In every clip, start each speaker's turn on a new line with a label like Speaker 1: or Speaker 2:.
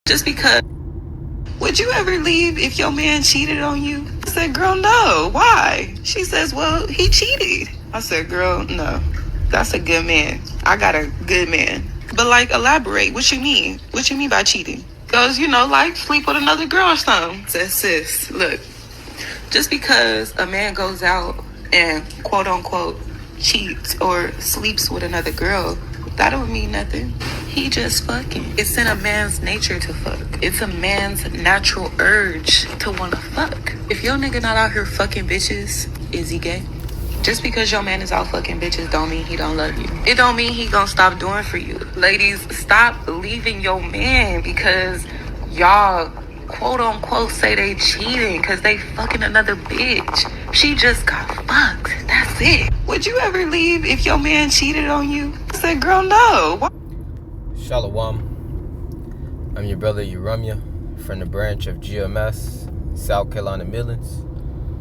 Speaker 1: Just because. Would you ever leave if your man cheated on you? I said, girl, no. Why? She says, well, he cheated. I said, girl, no. That's a good man. I got a good man. But, like, elaborate. What you mean? What you mean by cheating? Because, like, sleep with another girl or something. I said, sis, look. Just because a man goes out and, quote-unquote, cheats or sleeps with another girl, that don't mean nothing. He just fucking. It's in a man's nature to fuck. It's a man's natural urge to want to fuck. If your nigga not out here fucking bitches, is he gay? Just because your man is out fucking bitches don't mean he don't love you. It don't mean he gonna stop doing for you. Ladies, stop leaving your man because y'all quote unquote say they cheating because they fucking another bitch. She just got fucked. That's it. Would you ever leave if your man cheated on you? I said, girl, no.
Speaker 2: Shalawam. I'm your brother Yahawashi from the branch of GMS, South Carolina Midlands.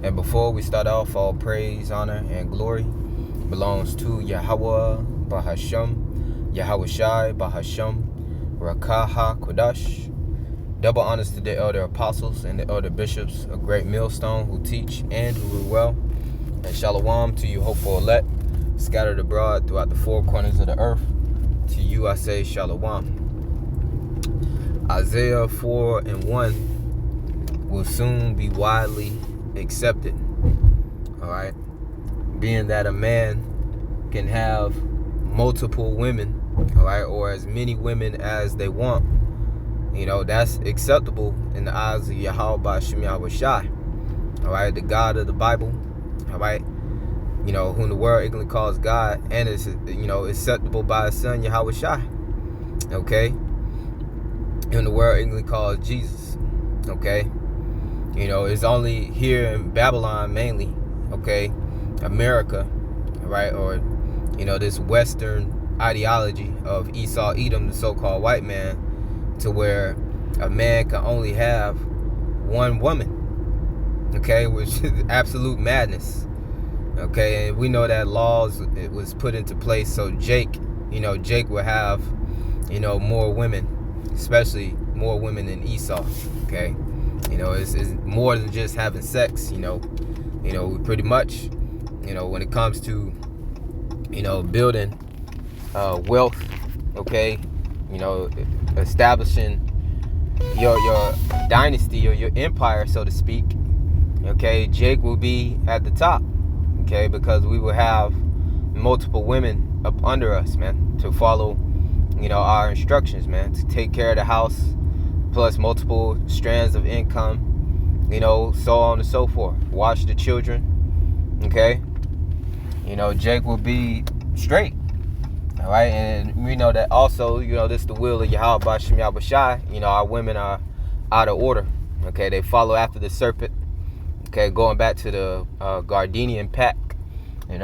Speaker 2: And before we start off, all praise, honor, and glory belongs to Yahawah, Bahasham, Yahawashi, Bahasham, Rawchaa, HaQadash. Double honors to the elder apostles and the elder bishops, a great millstone who teach and who rule well. And Shalawam to you hopeful elect, scattered abroad throughout the four corners of the earth. To you I say Shalawam. Isaiah 4:1 will soon be widely accepted. Alright. Being that a man can have multiple women, alright, or as many women as they want. That's acceptable in the eyes of Yahawah Bahasham Yahawashi. Alright, the God of the Bible. Alright. Whom the world ignorantly calls God, and is acceptable by his son Yahawashi. Okay? Whom the world ignorantly calls Jesus. Okay? It's only here in Babylon mainly, okay? America, right? Or, this Western ideology of Esau Edom, the so-called white man, to where a man can only have one woman, okay? Which is absolute madness. Okay, and we know that laws, it was put into place so Jake will have, more women, especially more women than Esau. Okay, it's more than just having sex. Pretty much, when it comes to, building wealth. Okay, establishing your dynasty or your empire, so to speak. Okay, Jake will be at the top. Okay, because we will have multiple women up under us, man, to follow, our instructions, man, to take care of the house, plus multiple strands of income, so on and so forth. Watch the children, okay? Jake will be straight, all right? And we know that also, this is the will of Yahawah Bahasham Yahawashi. Our women are out of order, okay? They follow after the serpent. Okay, going back to the Gardenian pack, that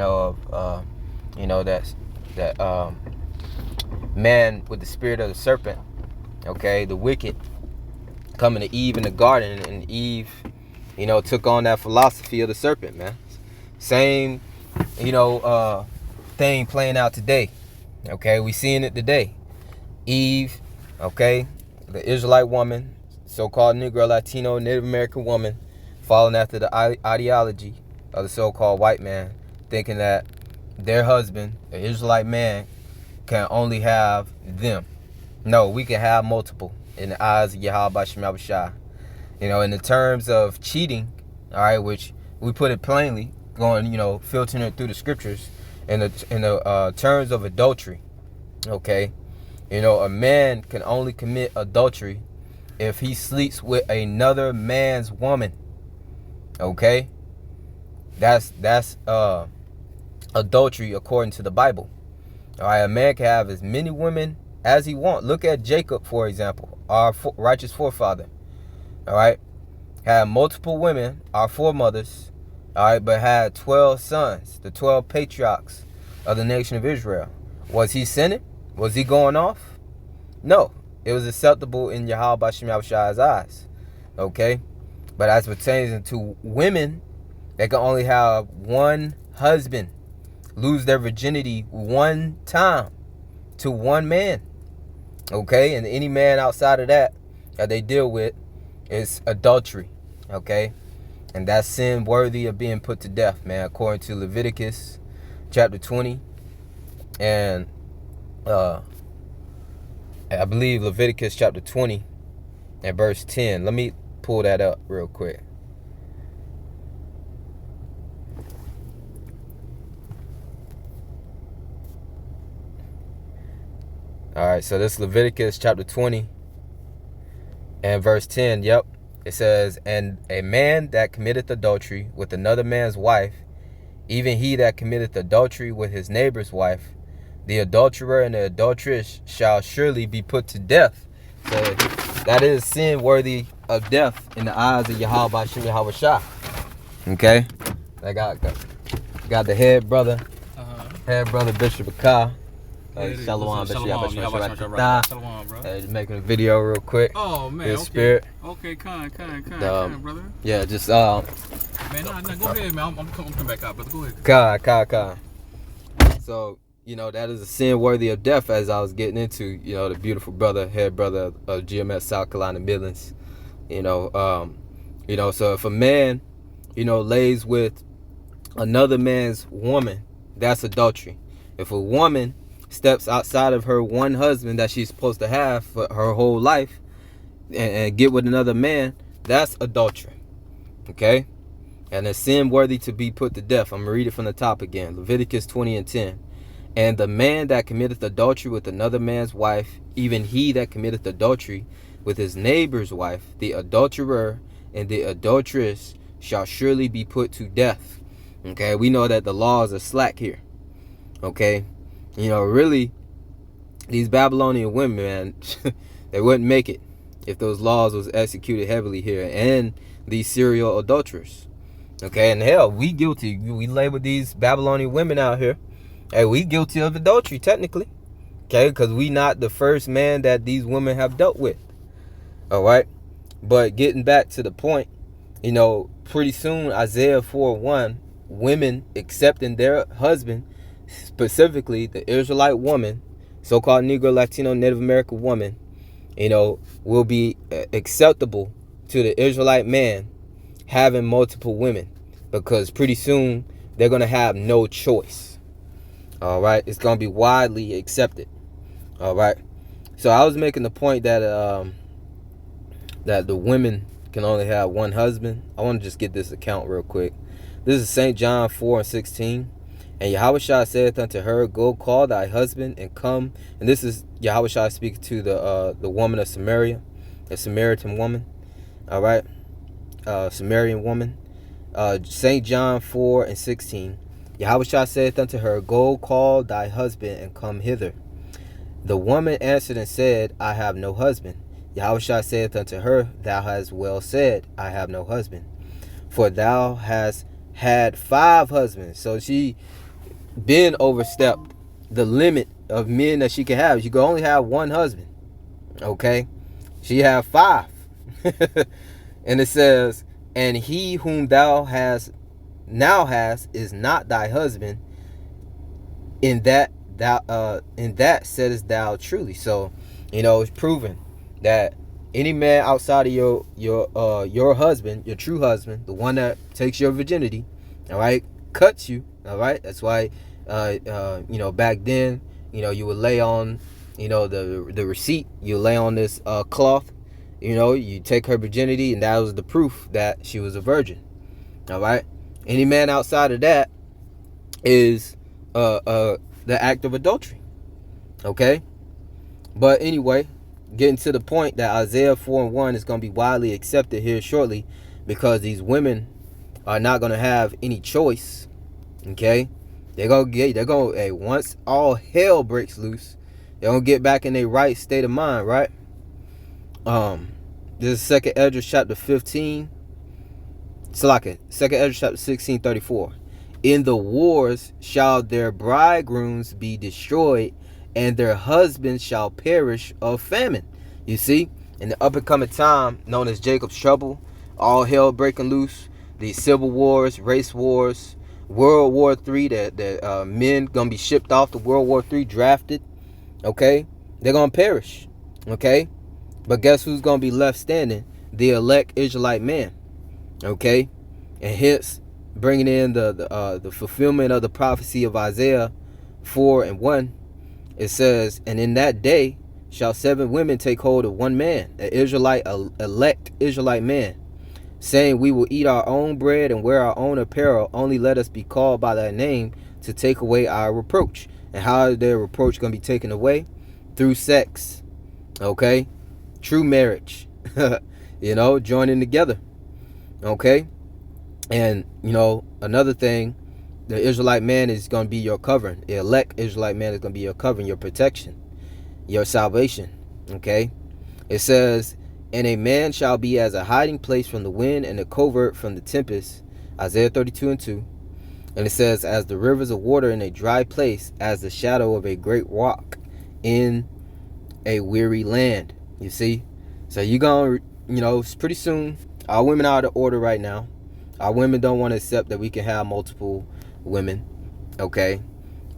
Speaker 2: man with the spirit of the serpent, okay, the wicked, coming to Eve in the garden, and Eve, took on that philosophy of the serpent, man. Same, thing playing out today, okay, we seeing it today. Eve, okay, the Israelite woman, so-called Negro, Latino, Native American woman, following after the ideology of the so-called white man, thinking that their husband, an Israelite man, can only have them. No, we can have multiple in the eyes of Yahawah Bahasham Yahawashi. In the terms of cheating, all right, which we put it plainly, going, filtering it through the scriptures, in the terms of adultery, okay, a man can only commit adultery if he sleeps with another man's woman. Okay, that's adultery according to the Bible. All right, a man can have as many women as he wants. Look at Jacob, for example, our righteous forefather. All right, had multiple women, our foremothers. All right, but had 12 sons, the 12 patriarchs of the nation of Israel. Was he sinning? Was he going off? No, it was acceptable in Yahawah Bahasham Yahawashi's eyes. Okay. But as pertains to women, they can only have one husband, lose their virginity one time to one man. Okay, and any man outside of that that they deal with is adultery, okay? And that's sin worthy of being put to death, man, according to Leviticus chapter 20 and I believe Leviticus chapter 20 and verse 10. Let me pull that up real quick. All right, so this Leviticus chapter 20 and verse 10. Yep. It says, and a man that committeth adultery with another man's wife, even he that committeth adultery with his neighbor's wife, the adulterer and the adulteress shall surely be put to death. So that is sin worthy of death in the eyes of Yahawashi. Okay? I got the head brother Bishop Akah. Shalawam,
Speaker 3: Shalawam, bro.
Speaker 2: Just making a video real quick.
Speaker 3: Oh man,
Speaker 2: His
Speaker 3: okay.
Speaker 2: spirit.
Speaker 3: Okay, kind, brother.
Speaker 2: Yeah, just
Speaker 3: Man, nah, go ahead, man. I'm coming back out, brother. Go ahead.
Speaker 2: Kai. So, that is a sin worthy of death, as I was getting into, the beautiful head brother of GMS South Carolina Midlands. So if a man, lays with another man's woman, that's adultery. If a woman steps outside of her one husband that she's supposed to have for her whole life and get with another man, that's adultery. Okay? And a sin worthy to be put to death. I'm going to read it from the top again. Leviticus 20 and 10. And the man that committeth adultery with another man's wife, even he that committeth adultery with his neighbor's wife, the adulterer and the adulteress shall surely be put to death. Okay? We know that the laws are slack here. Okay? Really, these Babylonian women, man, they wouldn't make it if those laws was executed heavily here. And these serial adulterers. Okay, and hell, we guilty. We lay with these Babylonian women out here. Hey, we guilty of adultery, technically. Okay, because we not the first man that these women have dealt with. All right? But getting back to the point, pretty soon, Isaiah 4:1, women accepting their husband, specifically the Israelite woman, so-called Negro, Latino, Native American woman, will be acceptable to the Israelite man having multiple women, because pretty soon they're going to have no choice. All right? It's going to be widely accepted. All right? So I was making the point that that the women can only have one husband. I want to just get this account real quick. This is St. John 4 and 16. And Yahawashi saith unto her, go call thy husband and come. And this is Yahawashi speaking to the woman of Samaria, the Samaritan woman. All right, Samaritan woman. St. John 4 and 16. Yahawashi saith unto her, go call thy husband and come hither. The woman answered and said, I have no husband. Yahawashi saith unto her, thou hast well said, I have no husband. For thou hast had 5 husbands. So she been overstepped the limit of men that she can have. She can only have one husband. Okay? She have 5. And it says, and he whom thou now hast is not thy husband. In that saidest thou truly. So, it's proven that any man outside of your husband, your true husband, the one that takes your virginity, all right, cuts you. All right, that's why back then, you would lay on, the receipt. You lay on this cloth. You take her virginity, and that was the proof that she was a virgin. All right. Any man outside of that is the act of adultery. Okay. But anyway, getting to the point that Isaiah 4:1 is going to be widely accepted here shortly, because these women are not going to have any choice. Okay. Hey, once all hell breaks loose, they're gonna get back in their right state of mind, right? This is 2nd Ezra chapter 15. Salaka, 2nd Ezra chapter 16:34. In the wars shall their bridegrooms be destroyed, and their husbands shall perish of famine. You see, in the up and coming time known as Jacob's trouble, all hell breaking loose, these civil wars, race wars, World War III, that men gonna be shipped off to World War III, drafted. Okay, they're gonna perish. Okay, But guess who's going to be left standing? The elect Israelite man. Okay? And hence, bringing in the fulfillment of the prophecy of Isaiah 4:1, it says, and in that day shall 7 women take hold of one man, an elect Israelite man, saying, we will eat our own bread and wear our own apparel, only let us be called by thy name to take away our reproach. And how is their reproach going to be taken away? Through sex. Okay? True marriage. Joining together. Okay? And, another thing, the Israelite man is going to be your covering. The elect Israelite man is going to be your covering, your protection, your salvation. Okay? It says, and a man shall be as a hiding place from the wind and a covert from the tempest. Isaiah 32:2. And it says, as the rivers of water in a dry place, as the shadow of a great rock in a weary land. You see? So you're going to, pretty soon, our women are out of order right now. Our women don't want to accept that we can have multiple women. Okay?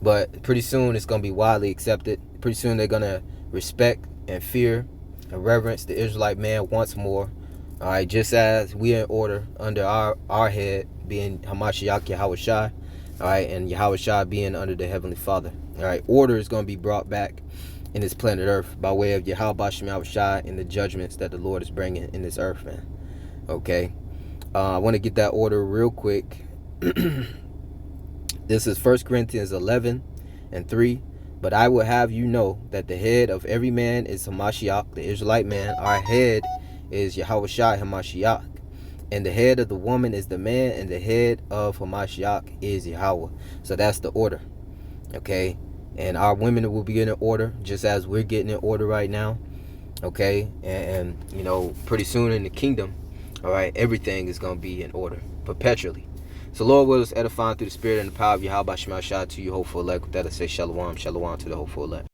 Speaker 2: But pretty soon it's going to be widely accepted. Pretty soon they're going to respect and fear and reverence the Israelite man once more. All right, just as we are in order under our head being Hamashiach Yahawashi, all right, and Yahawashi being under the Heavenly Father. All right, order is going to be brought back in this planet Earth by way of Bahasham Yahawashi and the judgments that the Lord is bringing in this earth, man. Okay, I want to get that order real quick. This is 1 Corinthians 11:3. But I will have you know that the head of every man is Hamashiach, the Israelite man. Our head is Yahawashi Hamashiach. And the head of the woman is the man, and the head of Hamashiach is Yahawah. So that's the order. Okay? And our women will be in order, just as we're getting in order right now. Okay? And pretty soon in the kingdom, all right, everything is going to be in order perpetually. So Lord will us edifying through the spirit and the power of Yahawah to you, hopeful elect. With that I say shalom, shalom to the hopeful elect.